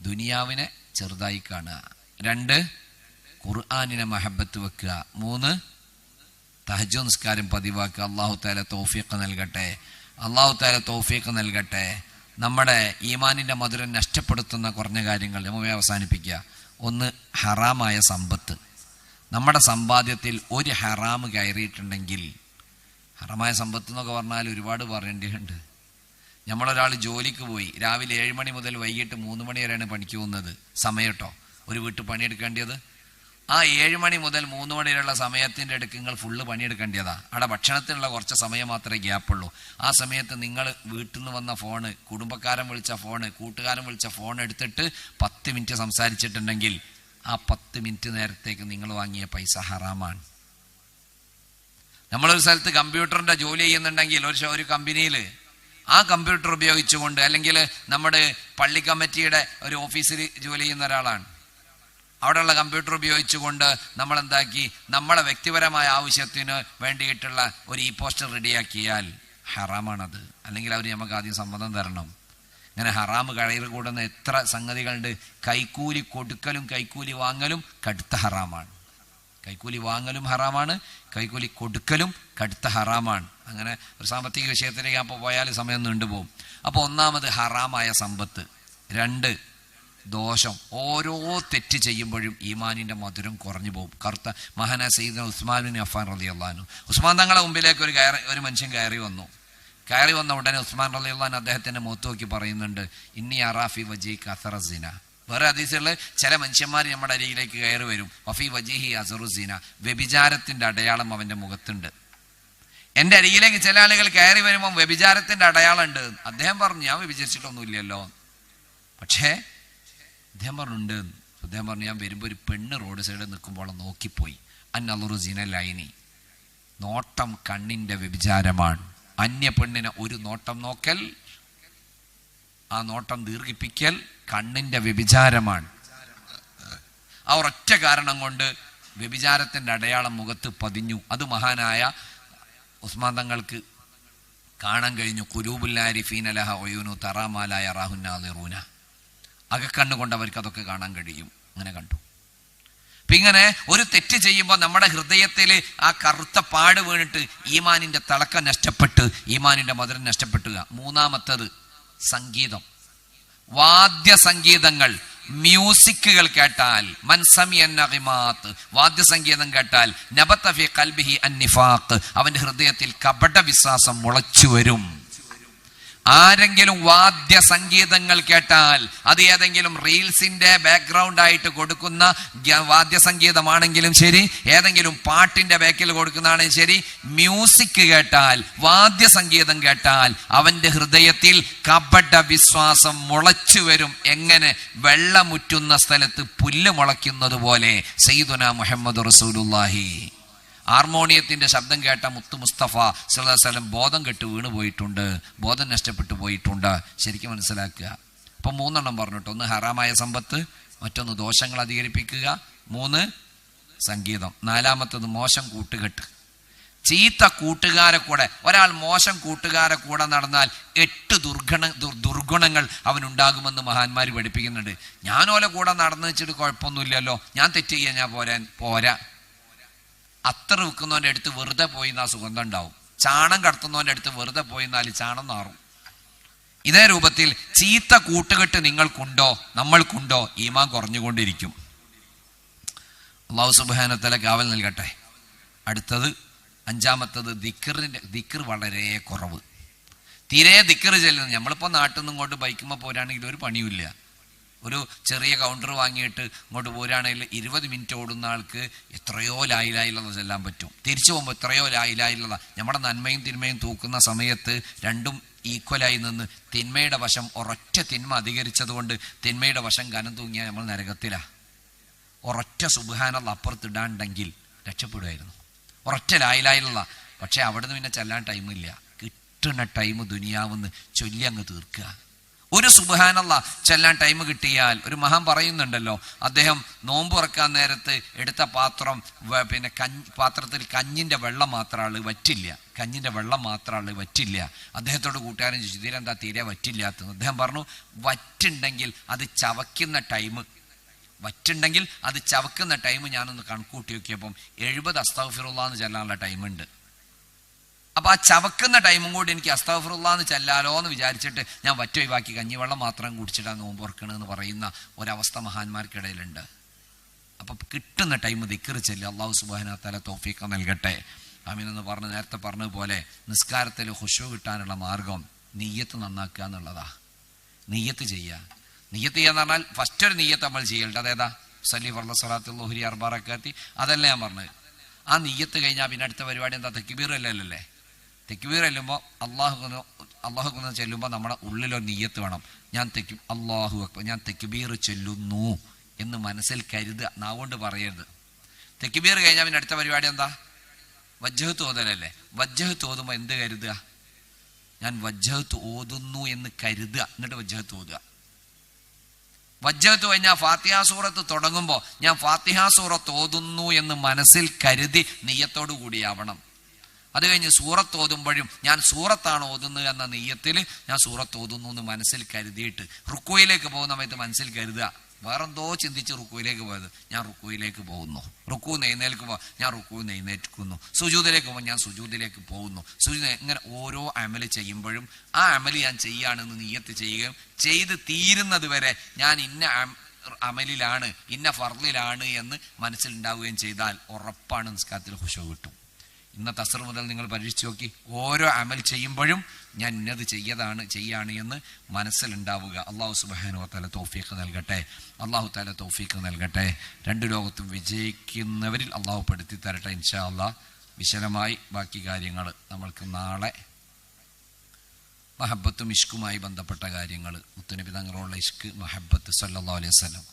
ദുനിയാവിനെ ചെറുതായി കാണുക. 2, ഖുർആനിനെ മഹബത്ത് വെക്കുക. 3, തഹജ്ജുദ് നിസ്കാരം പതിവാക്കുക. അല്ലാഹു തആല തൗഫീഖ് നൽകട്ടെ. അല്ലാഹു തആല തൗഫീഖ് നൽകട്ടെ. നമ്മുടെ ഈമാനിന്റെ മധുരം നഷ്ടപ്പെടുത്തുന്ന കുറഞ്ഞ കാര്യങ്ങൾ നമ്മൾ അവസാനിപ്പിക്കുക. 1, ഹറാമായ സമ്പത്ത്. നമ്മുടെ സമ്പാദ്യത്തിൽ ഒരു ഹറാമ് കയറിയിട്ടുണ്ടെങ്കിൽ, ഹറാമായ സമ്പത്ത് എന്നൊക്കെ പറഞ്ഞാൽ ഒരുപാട് പറയേണ്ടതുണ്ട്. നമ്മളൊരാൾ ജോലിക്ക് പോയി, രാവിലെ 7 മണി മുതൽ വൈകിട്ട് 3 മണി വരെയാണ് പണിക്ക് പോകുന്നത്. സമയം കേട്ടോ, ഒരു വീട്ടിൽ പണിയെടുക്കേണ്ടത്. ആ 7 മണി മുതൽ 3 മണി വരെയുള്ള സമയത്തിൻ്റെ ഇടയ്ക്ക് നിങ്ങൾ ഫുള്ള് പണിയെടുക്കേണ്ടതാ. അവിടെ ഭക്ഷണത്തിനുള്ള കുറച്ച് സമയം മാത്രമേ ഗ്യാപ്പുള്ളൂ. ആ സമയത്ത് നിങ്ങൾ വീട്ടിൽ നിന്ന് വന്ന ഫോണ്, കുടുംബക്കാരൻ വിളിച്ച ഫോണ്, കൂട്ടുകാരൻ വിളിച്ച ഫോൺ എടുത്തിട്ട് 10 മിനിറ്റ് സംസാരിച്ചിട്ടുണ്ടെങ്കിൽ ആ 10 മിനിറ്റ് നേരത്തേക്ക് നിങ്ങൾ വാങ്ങിയ പൈസ ഹറാമാണ്. നമ്മളൊരു സ്ഥലത്ത് കമ്പ്യൂട്ടറിന്റെ ജോലി ചെയ്യുന്നുണ്ടെങ്കിൽ ഒരു കമ്പനിയിൽ ആ കമ്പ്യൂട്ടർ ഉപയോഗിച്ചുകൊണ്ട്, അല്ലെങ്കിൽ നമ്മുടെ പള്ളി കമ്മിറ്റിയുടെ ഒരു ഓഫീസിൽ ജോലി ചെയ്യുന്ന ഒരാളാണ്, അവിടെയുള്ള കമ്പ്യൂട്ടർ ഉപയോഗിച്ചുകൊണ്ട് നമ്മൾ എന്താക്കി, നമ്മളെ വ്യക്തിപരമായ ആവശ്യത്തിന് വേണ്ടിയിട്ടുള്ള ഒരു പോസ്റ്റർ റെഡിയാക്കിയാൽ ഹറാമാണത്. അല്ലെങ്കിൽ അവർ നമുക്ക് ആദ്യം സമ്മതം തരണം. ഇങ്ങനെ ഹറാമ് കയറി കൂടുന്ന എത്ര സംഗതികളുണ്ട്. കൈക്കൂലി കൊടുക്കലും കൈക്കൂലി വാങ്ങലും കടുത്ത ഹറാമാണ്. കൈക്കൂലി വാങ്ങലും ഹറാമാണ്, കൈക്കൂലി കൊടുക്കലും കടുത്ത ഹറാമാണ്. അങ്ങനെ ഒരു സാമ്പത്തിക വിഷയത്തിലേക്ക് അപ്പോൾ പോയാൽ സമയം നീണ്ടുപോകും. അപ്പോൾ ഒന്നാമത് ഹറാമായ സമ്പത്ത്. 2, ദോഷം. ഓരോ തെറ്റ് ചെയ്യുമ്പോഴും ഈമാനിന്റെ മധുരം കുറഞ്ഞു പോകും. കറുത്ത മഹാനായ സയ്യിദുനാ ഉസ്മാൻ ബിൻ അഫ്ഫാൻ റളിയല്ലാഹു അൻഹു, ഉസ്മാൻ തങ്ങളുടെ മുമ്പിലേക്ക് ഒരു മനുഷ്യൻ കയറി വന്ന ഉടനെ ഉസ്മാൻ റളിയല്ലാഹു അൻഹു അദ്ദേഹത്തിന്റെ മുഖത്ത് നോക്കി പറയുന്നുണ്ട്, ഇന്നി അറാഫി വജീക അസറ സിന. വേറെ ഹദീസുകളിൽ ചില മനുഷ്യന്മാർ നമ്മുടെ അരികിലേക്ക് കയറി വരും, വഫി വജീഹി അസറു സിന, വ്യഭിചാരത്തിന്റെ അടയാളം അവന്റെ മുഖത്തുണ്ട്. എന്റെ അരികിലേക്ക് ചില ആളുകൾ കയറി വരുമ്പോൾ വ്യഭിചാരത്തിന്റെ അടയാളം ഉണ്ട്. അദ്ദേഹം പറഞ്ഞു, ഞാൻ വ്യഭിചരിച്ചിട്ടൊന്നുമില്ലല്ലോ. പക്ഷേ അദ്ദേഹം പറഞ്ഞുണ്ട്. അദ്ദേഹം പറഞ്ഞു, ഞാൻ വരുമ്പോൾ ഒരു പെണ്ണ് റോഡ് സൈഡിൽ നിൽക്കുമ്പോൾ നോക്കിപ്പോയി. അന്നളുറു സിനലൈനി, നോട്ടം കണ്ണിന്റെ വ്യഭിചാരമാണ്. അന്യ പെണ്ണിനെ ഒരു നോട്ടം നോക്കൽ, ആ നോട്ടം ദീർഘിപ്പിക്കൽ കണ്ണിന്റെ വ്യഭിചാരമാണ്. ആ ഒരൊറ്റ കാരണം കൊണ്ട് വ്യഭിചാരത്തിന്റെ അടയാളം മുഖത്ത് പതിഞ്ഞു. അത് മഹാനായ ഉസ്മാൻ തങ്ങൾക്ക് കാണാൻ കഴിഞ്ഞു. ഖുലൂബുല്ലാരിഫീന ലഹ ഉയൂനു തറാ മാ ലാ യറാഹു നാദിറൂന. അകക്കണ്ണുകൊണ്ട് അവർക്ക് അതൊക്കെ കാണാൻ കഴിയും. അങ്ങനെ കണ്ടു. അപ്പൊ ഇങ്ങനെ ഒരു തെറ്റ് ചെയ്യുമ്പോൾ നമ്മുടെ ഹൃദയത്തിൽ ആ കറുത്ത പാട് വീണിട്ട് ഈമാനിന്റെ തിളക്കം നഷ്ടപ്പെട്ട്, ഈമാനിന്റെ മധുരം നഷ്ടപ്പെട്ടുക. 3ാമത്തത് സംഗീതം, വാദ്യ സംഗീതങ്ങൾ, മ്യൂസിക്കുകൾ കേട്ടാൽ, വാദ്യസംഗീതം കേട്ടാൽ നബത ഫീ ഖൽബിഹി അന്നിഫാഖ്, അവന്റെ ഹൃദയത്തിൽ കപട വിശ്വാസം മുളച്ചു വരും. ആരെങ്കിലും വാദ്യ സംഗീതങ്ങൾ കേട്ടാൽ, അത് ഏതെങ്കിലും റീൽസിന്റെ ബാക്ക്ഗ്രൗണ്ട് ആയിട്ട് കൊടുക്കുന്ന വാദ്യസംഗീതമാണെങ്കിലും ശരി, ഏതെങ്കിലും പാട്ടിന്റെ ബാക്കിൽ കൊടുക്കുന്നതാണെങ്കിലും ശരി, മ്യൂസിക് കേട്ടാൽ, വാദ്യസംഗീതം കേട്ടാൽ അവന്റെ ഹൃദയത്തിൽ കപട വിശ്വാസം മുളച്ചു വരും. എങ്ങനെ? വെള്ളമുറ്റുന്ന സ്ഥലത്ത് പുല്ല് മുളയ്ക്കുന്നത് പോലെ. സയ്യിദുനാ മുഹമ്മദ് റസൂലുള്ളാഹി ഹാർമോണിയത്തിന്റെ ശബ്ദം കേട്ട മുത്തു മുസ്തഫ സല്ലല്ലാഹു അലൈഹി വസല്ലം ബോധം കെട്ട് വീണ് പോയിട്ടുണ്ട്, ബോധം നഷ്ടപ്പെട്ടു പോയിട്ടുണ്ട്. ശരിക്കും മനസ്സിലാക്കുക. അപ്പൊ 3 പറഞ്ഞിട്ട്, 1 ഹറാമായ സമ്പത്ത്, മറ്റൊന്ന് ദോഷങ്ങൾ അധികരിപ്പിക്കുക, 3 സംഗീതം, 4ാമത്തത് മോശം കൂട്ടുകെട്ട്. ചീത്ത കൂട്ടുകാരെ കൂടെ, ഒരാൾ മോശം കൂട്ടുകാരെ കൂടെ നടന്നാൽ 8 ദുർഗുണങ്ങൾ അവനുണ്ടാകുമെന്ന് മഹാന്മാർ പഠിപ്പിക്കുന്നുണ്ട്. ഞാനോലെ കൂടെ നടന്നു വെച്ചിട്ട് കുഴപ്പമൊന്നുമില്ലല്ലോ, ഞാൻ തെറ്റ് ചെയ്യാൻ ഞാൻ പോരാ. അത്തർ വിൽക്കുന്നവൻ്റെ അടുത്ത് വെറുതെ പോയി എന്നാൽ സുഗന്ധം ഉണ്ടാവും. ചാണം കടത്തുന്നവൻ്റെ അടുത്ത് വെറുതെ പോയി എന്നാൽ ചാണം നാറും. ഇതേ രൂപത്തിൽ ചീത്ത കൂട്ടുകെട്ട് നിങ്ങൾക്കുണ്ടോ, നമ്മൾക്കുണ്ടോ, ഈമാൻ കുറഞ്ഞുകൊണ്ടിരിക്കും. അല്ലാഹു സുബ്ഹാനഹു വ തആല കാവൽ നൽകട്ടെ. അടുത്തത് 5ാമത്തത് ദിക്ർ വളരെ കുറവ്. തീരെ ദിക്ർ ചെല്ലുന്നത്. നമ്മളിപ്പോൾ നാട്ടിൽ നിന്ന് ഇങ്ങോട്ട് ബൈക്കുമ്പോൾ പോരാണെങ്കിൽ ഒരു പണിയുമില്ല. ഒരു ചെറിയ കൗണ്ടർ വാങ്ങിയിട്ട് ഇങ്ങോട്ട് പോരാണെങ്കിൽ 20 മിനിറ്റ് ഓടുന്ന ആൾക്ക് എത്രയോ ലായിലായില്ലത ചെല്ലാൻ പറ്റും. തിരിച്ചു പോകുമ്പോൾ എത്രയോ ലായിലായില്ലത. നമ്മുടെ നന്മയും തിന്മയും തൂക്കുന്ന സമയത്ത് രണ്ടും ഈക്വലായി നിന്ന് തിന്മയുടെ വശം, ഒരൊറ്റ തിന്മ അധികരിച്ചത് കൊണ്ട് തിന്മയുടെ വശം കനം തൂങ്ങിയാൽ നമ്മൾ നരകത്തിലാണ്. ഒരൊറ്റ സുബ്ഹാനല്ലാഹ് അപ്പുറത്തിടാണ്ടെങ്കിൽ രക്ഷപ്പെടുമായിരുന്നു. ഒരൊറ്റ ലായിലായില്ല. പക്ഷെ അവിടുന്ന് പിന്നെ ചെല്ലാൻ ടൈമില്ല. കിട്ടുന്ന ടൈം ദുനിയാവെന്ന് ചൊല്ലി അങ്ങ് തീർക്കുക. ഒരു സുബ്ഹാനല്ലാഹ് ചെല്ലാൻ ടൈം കിട്ടിയാൽ, ഒരു മഹാൻ പറയുന്നുണ്ടല്ലോ, അദ്ദേഹം നോമ്പ് തുറക്കാൻ നേരത്ത് എടുത്ത പാത്രം പിന്നെ പാത്രത്തിൽ കഞ്ഞിന്റെ വെള്ളം മാത്രമാണ് വറ്റില്ല, കഞ്ഞിന്റെ വെള്ളം മാത്രമാണ് വറ്റില്ല. അദ്ദേഹത്തോട് കൂട്ടുകാരൻ ചോദിച്ചു, ഇതിലെന്താ തീരെ വറ്റില്ലാത്തത്? അദ്ദേഹം പറഞ്ഞു, വറ്റുണ്ടെങ്കിൽ അത് ചവക്കുന്ന ടൈം ഞാനൊന്ന് കണക്കൂട്ടി നോക്കിയപ്പം 70 അസ്തഗ്ഫിറുല്ലാഹ് എന്ന് ചെല്ലാനുള്ള ടൈമുണ്ട്. അപ്പൊ ആ ചവക്കുന്ന ടൈമും കൂടി എനിക്ക് അസ്തഗ്ഫിറുല്ലാഹ് എന്ന് ചെല്ലാലോ എന്ന് വിചാരിച്ചിട്ട് ഞാൻ വറ്റൊഴിവാക്കി കഞ്ഞിവെള്ളം മാത്രം കുടിച്ചിട്ടാണ് നോമ്പ് തുറക്കണമെന്ന് പറയുന്ന ഒരവസ്ഥ മഹാന്മാർക്കിടയിലുണ്ട്. അപ്പൊ കിട്ടുന്ന ടൈം ദിക്ർ ചൊല്ലി അല്ലാഹു സുബ്ഹാനഹു വ തആല തൗഫീഖ് നൽകട്ടെ. ആമീൻ എന്ന് പറഞ്ഞ് നേരത്തെ പറഞ്ഞതുപോലെ നിസ്കാരത്തിൽ ഖുശൂ കിട്ടാനുള്ള മാർഗം നിയ്യത്ത് നന്നാക്കുക എന്നുള്ളതാ. നിയ്യത്ത് ചെയ്യുക എന്ന് പറഞ്ഞാൽ ഫസ്റ്റ് ഒരു നിയ്യത്ത് നമ്മൾ ചെയ്യലുണ്ട്. അതേതാ? സല്ലി ഫർള സ്വലാത്തുൽ ളുഹ്രി 4 റക്അത്ത്. അതല്ല ഞാൻ പറഞ്ഞത്. ആ നിയ്യത്ത് കഴിഞ്ഞാൽ പിന്നെ അടുത്ത പരിപാടി എന്താ? തക്ബീർ അല്ലല്ലേ? തക്ബീർ ചെല്ലുമ്പോൾ അല്ലാഹു ചെല്ലുമ്പോൾ നമ്മുടെ ഉള്ളിലൊരു നിയ്യത്ത് വേണം. ഞാൻ അല്ലാഹു അക്ബർ, ഞാൻ തക്ബീർ ചൊല്ലുന്നു എന്ന് മനസ്സിൽ കരുതുക, നാവുകൊണ്ട് പറയരുത്. തക്ബീർ കഴിഞ്ഞാൽ പിന്നെ അടുത്ത പരിപാടി എന്താ? വജ്ഹത്ത് ഓതലല്ലേ? വജ്ഹത്ത് ഓതുമ്പോൾ എന്ത് കരുതുക? ഞാൻ വജ്ഹത്ത് ഓതുന്നു എന്ന് കരുതുക, എന്നിട്ട് വജ്ഹത്ത് ഓതുക. വജ്ഹത്ത് കഴിഞ്ഞാൽ ഫാത്തിഹ സൂറത്ത് തുടങ്ങുമ്പോൾ ഞാൻ ഫാത്തിഹ സൂറത്ത് ഓതുന്നു എന്ന് മനസ്സിൽ കരുതി നിയ്യത്തോടു കൂടിയാവണം. അത് കഴിഞ്ഞ് സൂറത്ത് ഓതുമ്പോഴും ഞാൻ സൂറത്താണ് ഓതുന്നത് എന്ന നിയ്യത്തിൽ ഞാൻ സൂറത്ത് ഓതുന്നു എന്ന് മനസ്സിൽ കരുതിയിട്ട് റുക്കൂയിലേക്ക് പോകുന്ന സമയത്ത് മനസ്സിൽ കരുതുക, വേറെന്തോ ചിന്തിച്ച് റുക്കൂയിലേക്ക് പോയത്, ഞാൻ റുക്കൂയിലേക്ക് പോകുന്നു. റുക്കൂ നെയ്ന്നേൽക്കുമ്പോൾ ഞാൻ റുക്കൂ നെയ്ന്നേൽക്കുന്നു. സുജൂദിലേക്ക് പോകുമ്പോൾ ഞാൻ സുജൂദിലേക്ക് പോകുന്നു. ഇങ്ങനെ ഓരോ അമല് ചെയ്യുമ്പോഴും ആ അമല് ഞാൻ ചെയ്യാണെന്ന് നിയ്യത്ത് ചെയ്യുകയും ചെയ്ത് തീരുന്നത് വരെ ഞാൻ ഇന്ന അമലിലാണ്, ഇന്ന ഫർളിലാണ് എന്ന് മനസ്സിലുണ്ടാവുകയും ചെയ്താൽ ഉറപ്പാണ് നിസ്കാരത്തിൽ ഖുശൂ കിട്ടും. ഇന്നത്തെ അസ്ർ മുതൽ നിങ്ങൾ പരീക്ഷിച്ച് നോക്കി, ഓരോ അമൽ ചെയ്യുമ്പോഴും ഞാൻ ഇന്നത് ചെയ്യാണ് എന്ന് മനസ്സിലുണ്ടാവുക. അല്ലാഹു സുബ്ഹാനഹു വ തആല തൗഫീഖ് നൽകട്ടെ. അല്ലാഹു തആല തൗഫീഖ് നൽകട്ടെ. രണ്ട് ലോകത്തും വിജയിക്കുന്നവരിൽ അല്ലാഹു പെടുത്തി തരട്ടെ. ഇൻഷാ അല്ലാഹ് വിശദമായി ബാക്കി കാര്യങ്ങൾ നമ്മൾക്ക് നാളെ മഹബത്തും ഇഷ്കുമായി ബന്ധപ്പെട്ട കാര്യങ്ങൾ, മുത്തുനബി തങ്ങളുള്ള ഇഷ്ക്, മഹബത്ത് സല്ലല്ലാഹു അലൈഹി വസല്ലം